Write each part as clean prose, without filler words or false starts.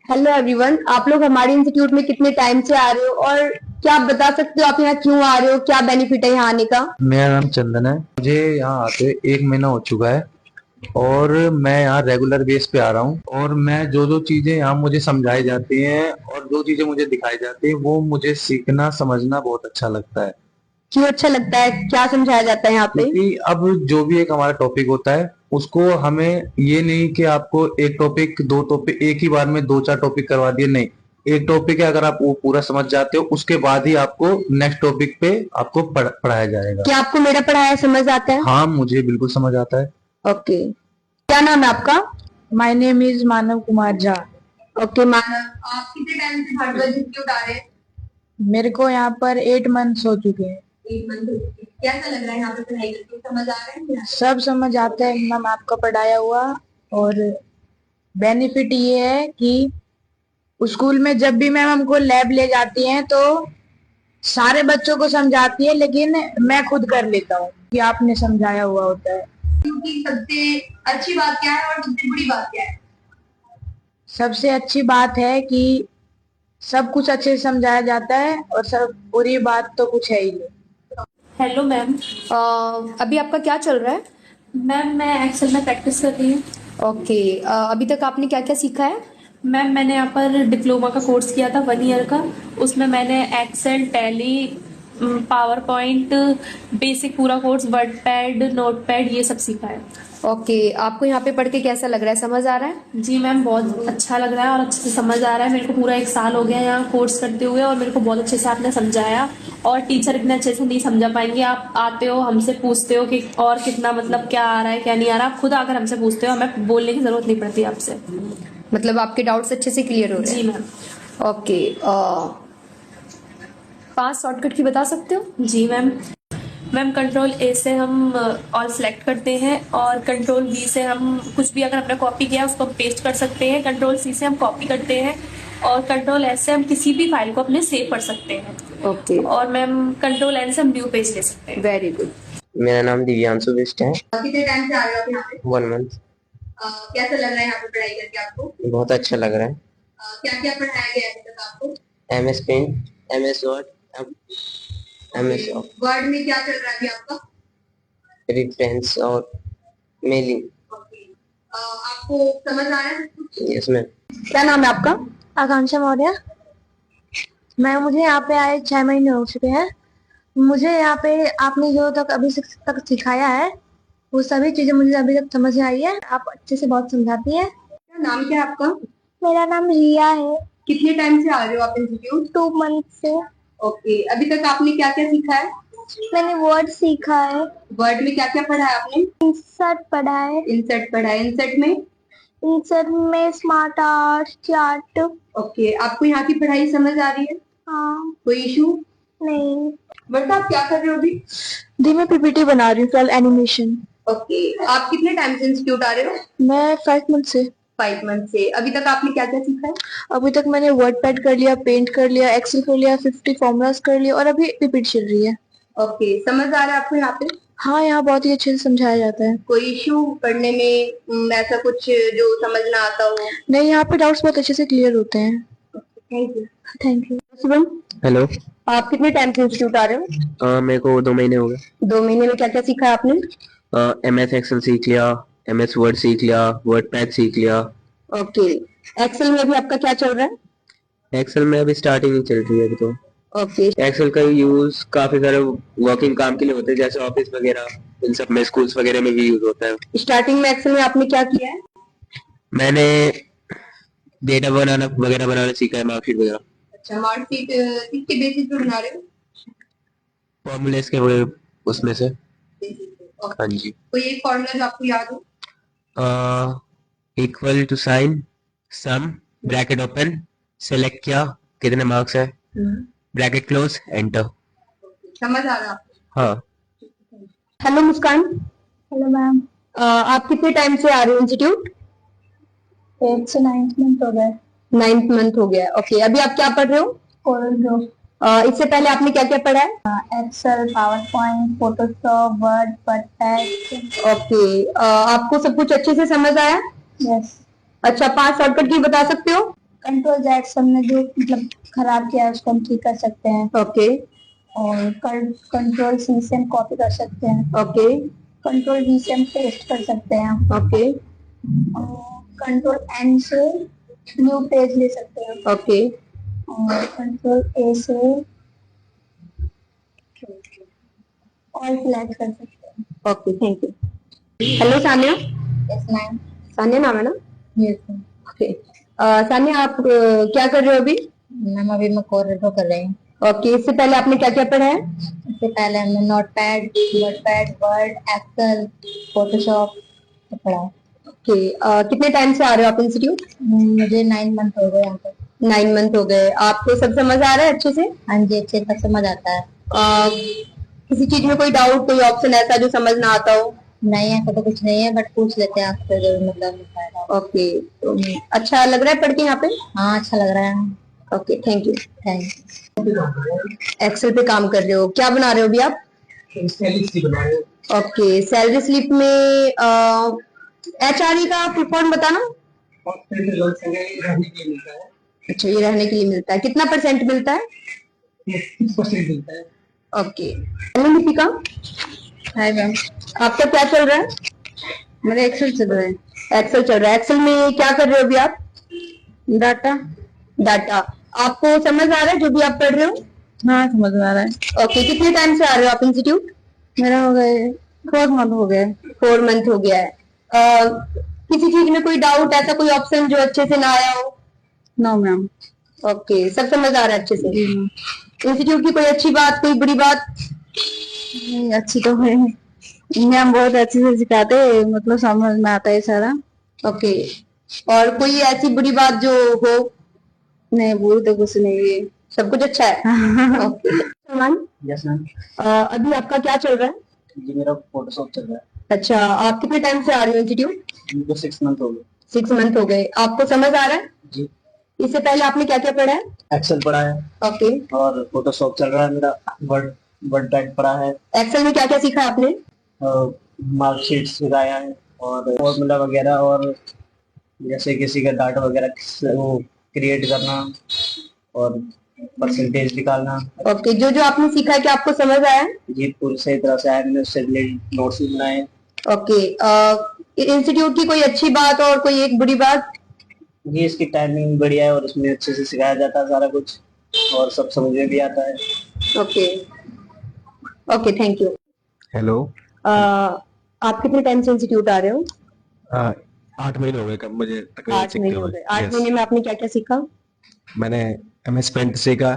Hello everyone, आप लोग हमारे इंस्टीट्यूट में कितने टाइम से आ रहे हो और क्या आप बता सकते हो आप यहाँ क्यों आ रहे हो, क्या बेनिफिट है यहाँ आने का। मेरा नाम चंदन है। मुझे यहाँ आते 1 महीना हो चुका है और मैं यहाँ रेगुलर बेस पे आ रहा हूँ। और मैं जो जो चीजें यहाँ मुझे समझाई जाती हैं और जो चीजें मुझे दिखाई जाती हैं वो मुझे सीखना समझना बहुत अच्छा लगता है। क्यों अच्छा लगता है, क्या समझाया जाता है यहाँ पे। क्योंकि अब जो भी एक हमारा टॉपिक होता है उसको हमें ये नहीं कि आपको एक टॉपिक दो टॉपिक एक ही बार में दो चार टॉपिक करवा दिए, नहीं। एक टॉपिक है, अगर आप वो पूरा समझ जाते हो उसके बाद ही आपको नेक्स्ट टॉपिक पे आपको पढ़ाया जाएगा। क्या आपको मेरा पढ़ाया समझ आता है। हाँ, मुझे बिल्कुल समझ आता है। ओके, क्या नाम है आपका। My name is Manav Kumar Jha. Okay Manav, आप कितने टाइम से भारद्वाज इंस्टीट्यूट आ रहे हैं। मेरे को यहाँ पर 8 मंथ्स हो चुके हैं। 8 मंथ हो चुके हैं। कैसा लग रहा है यहाँ पे पढ़ाई करके, समझ आ रहा है। सब समझ आता है मैम आपका पढ़ाया हुआ। और बेनिफिट ये है कि स्कूल में जब भी मैम हमको लैब ले जाती हैं तो सारे बच्चों को समझाती है, लेकिन मैं खुद कर लेता हूँ कि आपने समझाया हुआ होता है। क्योंकि सबसे अच्छी बात क्या है और सबसे बुरी बात क्या है। सबसे अच्छी बात है कि सब कुछ अच्छे से समझाया जाता है और सब बुरी बात तो कुछ है ही नहीं। Hello ma'am. अभी आपका क्या चल रहा है। मैम मैं एक्सेल में प्रैक्टिस कर रही हूँ। ओके, अभी तक आपने क्या क्या सीखा है। मैम मैंने यहाँ पर डिप्लोमा का कोर्स किया था 1 ईयर का। उसमें मैंने Excel, Tally, power point, basic पूरा course, word pad, note pad, ये सब सीखा है। ओके, आपको यहाँ पे पढ़ के कैसा लग रहा है, समझ आ रहा है। जी मैम, बहुत अच्छा लग रहा है और अच्छे से समझ आ रहा है। मेरे को पूरा 1 साल हो गया यहाँ कोर्स करते हुए और मेरे को बहुत अच्छे से आपने समझाया। और टीचर इतने अच्छे से नहीं समझा पाएंगे। आप आते हो, हमसे पूछते हो कि और कितना मतलब क्या आ रहा है क्या नहीं आ रहा। आप खुद आकर हमसे पूछते हो, हमें बोलने की जरूरत नहीं पड़ती आपसे। मतलब आपके डाउट्स अच्छे से क्लियर हो रहे हैं। जी मैम। ओके, 5 शॉर्टकट की बता सकते हो। जी मैम। मैम कंट्रोल ए से हम ऑल सेलेक्ट करते हैं और कंट्रोल बी से हम कुछ भी अगर अपना कॉपी किया उसको पेस्ट कर सकते हैं। कंट्रोल सी से हम कॉपी करते हैं और कंट्रोल एस से हम किसी भी फाइल को अपने सेव कर सकते हैं। ओके, और मैम कंट्रोल एन से हम न्यू पेज ले सकते हैं। Very good. मेरा नाम दिव्यांशु बिष्ट है। कितने टाइम से आ रहे हो आप यहाँ पे। 1 मंथ। कैसा लग रहा है यहाँ पे पढ़ाई करके आपको। बहुत अच्छा लग रहा है। क्या क्या पढ़ाया गया है अभी तक आपको। MS पेंट, MS वर्ड, अब MS वर्ड में क्या चल रहा है अभी आपका। रेफरेंस और मेलिंग। आपको समझ आ रहा है। Yes ma'am. क्या नाम है आपका। आकांक्षा मौर्य। मुझे यहाँ पे आए 6 महीने हो चुके हैं। मुझे यहाँ पे आपने जो तक अभी तक सिखाया है वो सभी चीजें मुझे अभी तक समझ में आई है। आप अच्छे से बहुत समझाती है। नाम क्या है आपका। मेरा नाम रिया है। कितने टाइम से आ रहे हो आप इंस्टीट्यूट। 2 मंथ से। ओके, अभी तक आपने क्या क्या सीखा है। मैंने वर्ड सीखा है। वर्ड में क्या क्या पढ़ा है आपने। इंसर्ट पढ़ा है। इंसर्ट पढ़ा है। इंसर्ट में स्मार्ट आर्ट, चार्ट। ओके, आपको यहाँ की पढ़ाई समझ आ रही है। हाँ। कोई इशू नहीं। बट आप क्या कर रहे हो अभी। दी मैं पीपीटी बना रही हूँ फिलहाल, एनिमेशन। ओके, आप कितने टाइम से इंस्टीट्यूट आ रहे हो। मैं 5 मंथ से। 5 मंथ से। अभी तक आपने क्या क्या सीखा है। अभी तक मैंने वर्ड पैड कर लिया, पेंट कर लिया, एक्सेल कर लिया, 50 फॉर्मूलाज कर लिया और अभी पीपीटी चल रही है। ओके, समझ आ रहा है आपको यहाँ पे। हाँ, यहाँ बहुत ही अच्छे से समझाया जाता है। कोई इशू पढ़ने में, ऐसा कुछ जो समझ ना आता हो। नहीं, यहाँ पे डाउट्स बहुत अच्छे से क्लियर होते हैं। Thank you. Thank you. Shubham, hello. आप कितने टाइम से इंस्टीट्यूट आ रहे हो। मेरे को 2 महीने हो गए। 2 महीने में क्या क्या सीखा है आपने। MS एक्सेल सीख लिया, MS वर्ड सीख लिया, वर्ड पैड सीख लिया। ओके, एक्सेल में अभी आपका क्या चल रहा है। एक्सेल में अभी स्टार्टिंग ही चल रही है अभी तो। ओके, एक्सेल का यूज काफी सारे वर्किंग काम के लिए होते हैं, जैसे ऑफिस वगैरह, इन सब में, स्कूल्स वगैरह में भी यूज होता है। स्टार्टिंग में एक्सेल में आपने क्या किया है। मैंने डेटा बनाना सीखा है, मार्कशीट वगैरह। अच्छा, मार्कशीट किसके बेसिस पे बना रहे हो। फॉर्मूलेस के उसमें से। Okay. हाँ जी। कोई एक फॉर्मूला जो आपको याद हो। Equal to sign, sum, bracket open, select किया, कितने मार्क्स है, ब्रैकेट क्लोज, एंटर। समझ आ रहा है। हाँ। हेलो मुस्कान। Hello ma'am. आप कितने टाइम से आ रहे हो इंस्टीट्यूट। 8 से 9 मंथ हो गए। 9 मंथ हो गया। ओके, अभी आप क्या पढ़ रहे हो। Corel Draw. इससे पहले आपने क्या क्या पढ़ा है। Excel, PowerPoint, Photoshop, Word, perfect. Okay, आपको सब कुछ अच्छे से समझ आया। यस। अच्छा, 5 शॉर्टकट की बता सकते हो। कंट्रोल जेड सब ने जो मतलब खराब किया है उसको हम ठीक कर सकते हैं। ओके और कंट्रोल सी से हम कॉपी कर सकते हैं। ओके कंट्रोल वी से हम पेस्ट कर सकते हैं। ओके कंट्रोल एन से न्यू पेज ले सकते हैं। ओके और कंट्रोल ए से ऑल सिलेक्ट कर सकते हैं। Okay thank you. Hello Sanya. Yes ma'am. Sanya नाम है ना? Yes ma'am. ओके सान्या आप क्या कर रहे हो अभी? मैम अभी मैं कोरेडो कर रही हूँ। ओके इससे पहले आपने क्या क्या पढ़ा है? इससे पहले हमने Notepad, WordPad, Word, Excel, Photoshop पढ़ा है। ओके कितने टाइम से आ रहे हो आप इंस्टीट्यूट? मुझे 9 मंथ हो गए यहाँ पे। 9 मंथ हो गए। आपको सब समझ आ रहा है अच्छे से? हाँ जी, अच्छे तक समझ आता है। किसी चीज में कोई डाउट, कोई ऑप्शन ऐसा जो समझ ना आता हो? नहीं ऐसा तो कुछ नहीं है, बट पूछ लेते हैं आपसे जरूर, मतलब नहीं फायदा। ओके तो अच्छा लग रहा है पढ़ के यहाँ पे? हाँ अच्छा लग रहा है। Okay thank you. Thank you. Excel पे काम कर रहे हो, क्या बना रहे हो अभी आप? ओके सैलरी स्लिप में HRE का फुल फॉर्म बताना। अच्छा ये रहने के लिए मिलता है, कितना % मिलता है? 6% मिलता है। Okay hello Lipika. Hi ma'am. आपका क्या चल रहा है? मेरा एक्सेल चल रहा है। एक्सेल चल रहा है। एक्सेल में क्या कर रहे हो अभी आप? डाटा। डाटा आपको समझ आ रहा है जो भी आप पढ़ रहे हो? हाँ समझ में आ रहा है। ओके कितने टाइम से आ रहे हो आप इंस्टीट्यूट? मेरा हो गए 4 मंथ हो गए। 4 मंथ हो गया है। किसी चीज में कोई डाउट, ऐसा कोई ऑप्शन जो अच्छे से ना आया हो? No ma'am. ओके सब समझ आ रहा है अच्छे से। इंस्टीट्यूट की कोई अच्छी बात, कोई बुरी बात? नहीं अच्छी तो है, मैम बहुत अच्छे से सिखाते हैं, मतलब समझ में आता है सारा। ओके और कोई ऐसी बुरी बात जो हो? नहीं बुरी तो कुछ नहीं है, सब कुछ अच्छा है। Okay Salman yes ma'am. अभी आपका क्या चल रहा है? जी मेरा फोटोशॉप चल रहा है। अच्छा आप कितने टाइम से आ रहे हो इंस्टीट्यूट? मुझको 6 मंथ हो गए। 6 मंथ हो गए। आपको समझ आ रहा है? जी। इससे पहले आपने क्या क्या पढ़ा है? एक्सेल पढ़ा है ओके और फोटोशॉप चल रहा है मेरा। वर्डपैड पढ़ा है। एक्सेल में क्या क्या सीखा है आपने? मार्कशीट सिखाया है और फॉर्मूला वगैरह, और जैसे किसी का डाटा वगैरह वो क्रिएट करना और परसेंटेज निकालना। ओके जो जो आपने सीखा है क्या आपको समझ आया है? जी पूरी सही तरह से आया, मैंने उससे रिलेटेड नोट्स भी बनाए। ओके इंस्टीट्यूट की कोई अच्छी बात और कोई एक बुरी बात? जी इसकी टाइमिंग बढ़िया है और उसमें अच्छे से सिखाया जाता है सारा कुछ और सब समझ में भी आता है। Okay okay thank you. Hello. आप कितने टाइम से इंस्टीट्यूट आ रहे हो? 8 महीने हो गए कब मुझे तकरीबन 8 महीने सीखते हो हुए। गए। 8 Yes. महीने में आपने क्या क्या सीखा? मैंने MS पेंट सीखा,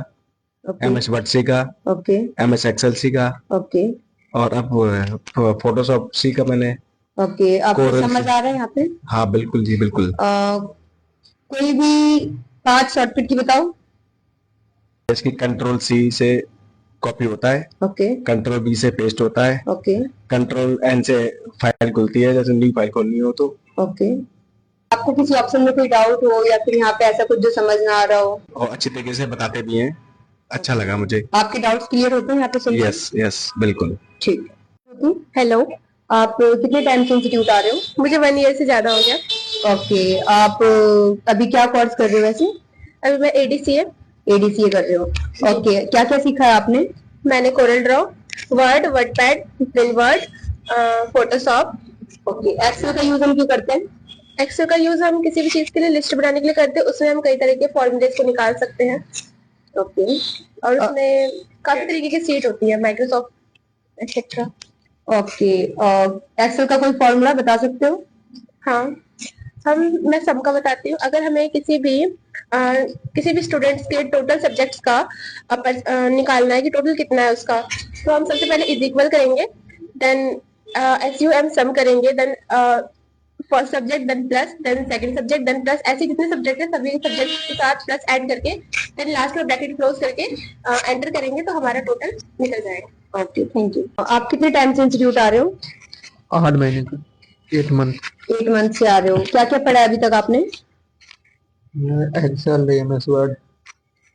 ओके MS वर्ड सीखा, ओके MS एक्सेल सीखा ओके और अब फोटोशॉप सीखा मैंने। ओके आपको Corel समझ से। आ रहा है यहाँ पे? हाँ बिल्कुल जी बिल्कुल। कोई भी 5 शॉर्टकट की बताओ। इसकी कंट्रोल C से कॉपी होता है, ओके कंट्रोल B से पेस्ट होता है, ओके कंट्रोल N से फाइल खुलती है जैसे न्यू फाइल खोलनी हो तो। ओके आपको किसी ऑप्शन में कोई डाउट हो या फिर यहाँ पे ऐसा कुछ जो समझ ना आ रहा हो? और अच्छी तरीके से बताते भी हैं, अच्छा लगा मुझे। आपके डाउट्स क्लियर होते हैं यहाँ पे सुनकर? यस यस बिल्कुल। ठीक है। हेलो आप कितने टाइम से इंस्टीट्यूट आ रहे हो? मुझे 1 ईयर से ज्यादा हो गया। ओके आप अभी क्या कोर्स कर रहे हो वैसे? अभी मैं ADCA कर रहे हो। ओके क्या क्या सीखा है आपने? मैंने Corel Draw, Word, WordPad, print Word, Photoshop. Okay Excel का यूज हम क्यों करते हैं? एक्सेल का यूज हम किसी भी चीज के लिए लिस्ट बनाने के लिए करते हैं, उसमें हम कई तरह के फॉर्मूलेस को निकाल सकते हैं। ओके और उसमें काफी तरीके की सीट होती है, माइक्रोसॉफ्ट एक्सेट्रा। ओके एक्सेल का कोई फॉर्मूला बता सकते हो? हाँ मैं सबका बताती हूँ। अगर हमें किसी भी स्टूडेंट्स के टोटल सब्जेक्ट्स का निकालना है कि टोटल कितना है उसका, तो हम सबसे पहले इज इक्वल करेंगे, देन SUM सम करेंगे, then first subject, then plus, then second subject, then plus, ऐसे जितने सब्जेक्ट है सभी सब्जेक्ट के साथ प्लस ऐड करके देन लास्ट में ब्रैकेट क्लोज करके एंटर करेंगे तो हमारा टोटल निकल जाएगा। Okay thank you. आप कितने टाइम से इंस्टीट्यूट आ रहे हो? 8 महीने का 8 मंथ। 8 मंथ से आ रहे हो। क्या क्या पढ़ा है अभी तक आपने? Excel MS Word.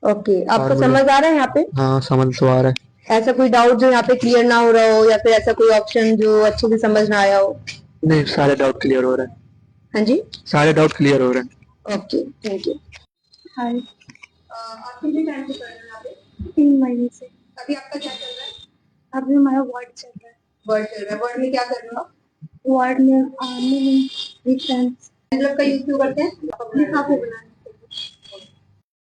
ओके आपको Formula। समझ आ रहा है यहाँ पे? हाँ समझ तो आ रहा है। ऐसा कोई डाउट जो यहाँ पे क्लियर ना हो रहा हो या फिर ऐसा कोई ऑप्शन जो अच्छे से समझ ना आया हो? नहीं सारे डाउट क्लियर हो रहे हैं। हाँ जी सारे डाउट क्लियर हो रहे हैं। Okay thank you. हाय। आप कितने टाइम से पढ़ रहे हो यहाँ पे? 3 महीने से। अभी आपका क्या चल रहा है? अभी हमारा वार्ड चल रहा है। वर्ड चल रहा है। वर्ड में क्या कर रहे हो आप? वार्ड में आर्मी में फ्रेंड्स मतलब का यूज क्यों करते हैं? लिफाफे बनाने।